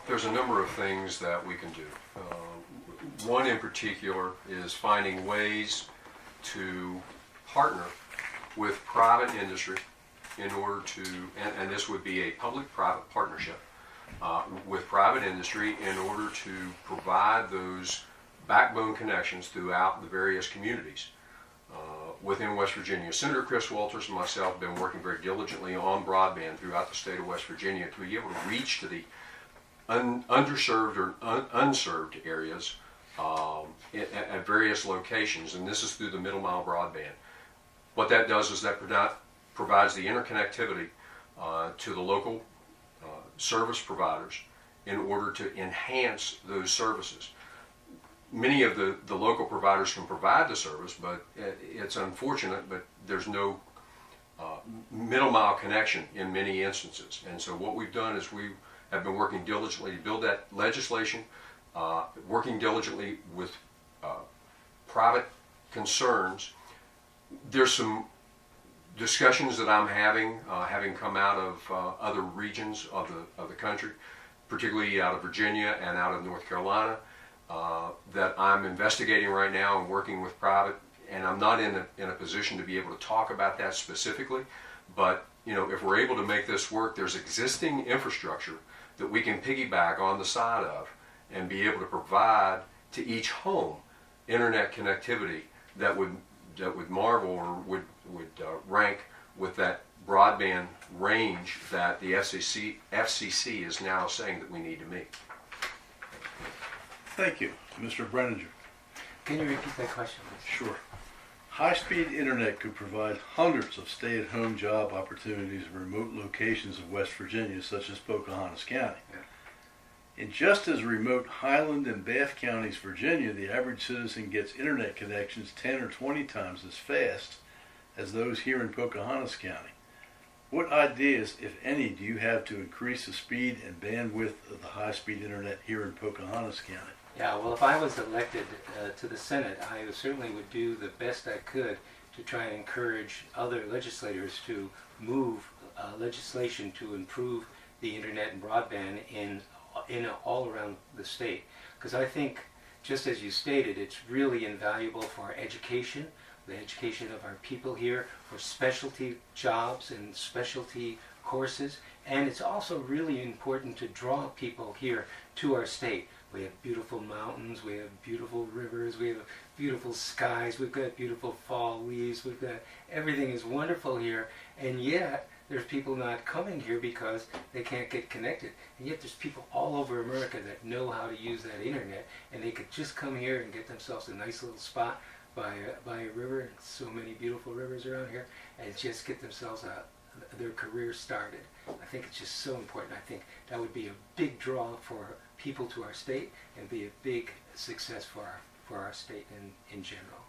There's a number of things that we can do. One in particular is finding ways to partner with private industry in order to, and this would be a public-private partnership with private industry in order to provide those backbone connections throughout the various communities within West Virginia. Senator Chris Walters and myself have been working very diligently on broadband throughout the state of West Virginia to be able to reach to the underserved or unserved areas at various locations, and this is through the middle mile broadband. What that does is that provides the interconnectivity to the local service providers in order to enhance those services. Many of the local providers can provide the service, but it's unfortunate, but there's no middle mile connection in many instances. And so what we've done is we have been working diligently to build that legislation, working diligently with private concerns. There's some discussions that I'm having come out of other regions of the country, particularly out of Virginia and out of North Carolina, that I'm investigating right now and working with private, and I'm not in a position to be able to talk about that specifically, but if we're able to make this work, there's existing infrastructure that we can piggyback on the side of and be able to provide to each home internet connectivity that would marvel or would rank with that broadband range that the FCC is now saying that we need to meet. Thank you. Mr. Brenninger. Can you repeat that question, please? Sure. High-speed internet could provide hundreds of stay-at-home job opportunities in remote locations of West Virginia, such as Pocahontas County. Yeah. In just as remote Highland and Bath counties, Virginia, the average citizen gets internet connections 10 or 20 times as fast as those here in Pocahontas County. What ideas, if any, do you have to increase the speed and bandwidth of the high-speed internet here in Pocahontas County? Yeah, well, if I was elected to the Senate, I certainly would do the best I could to try and encourage other legislators to move legislation to improve the internet and broadband in all around the state. Because I think, just as you stated, it's really invaluable for our education, the education of our people here, for specialty jobs and specialty courses, and it's also really important to draw people here to our state. We have beautiful mountains, we have beautiful rivers, we have beautiful skies, we've got beautiful fall leaves, we've got, everything is wonderful here, and yet there's people not coming here because they can't get connected. And yet there's people all over America that know how to use that internet, and they could just come here and get themselves a nice little spot by a river, and so many beautiful rivers around here, and just get themselves their career started. I think it's just so important. I think that would be a big draw for people to our state and be a big success for our state in general.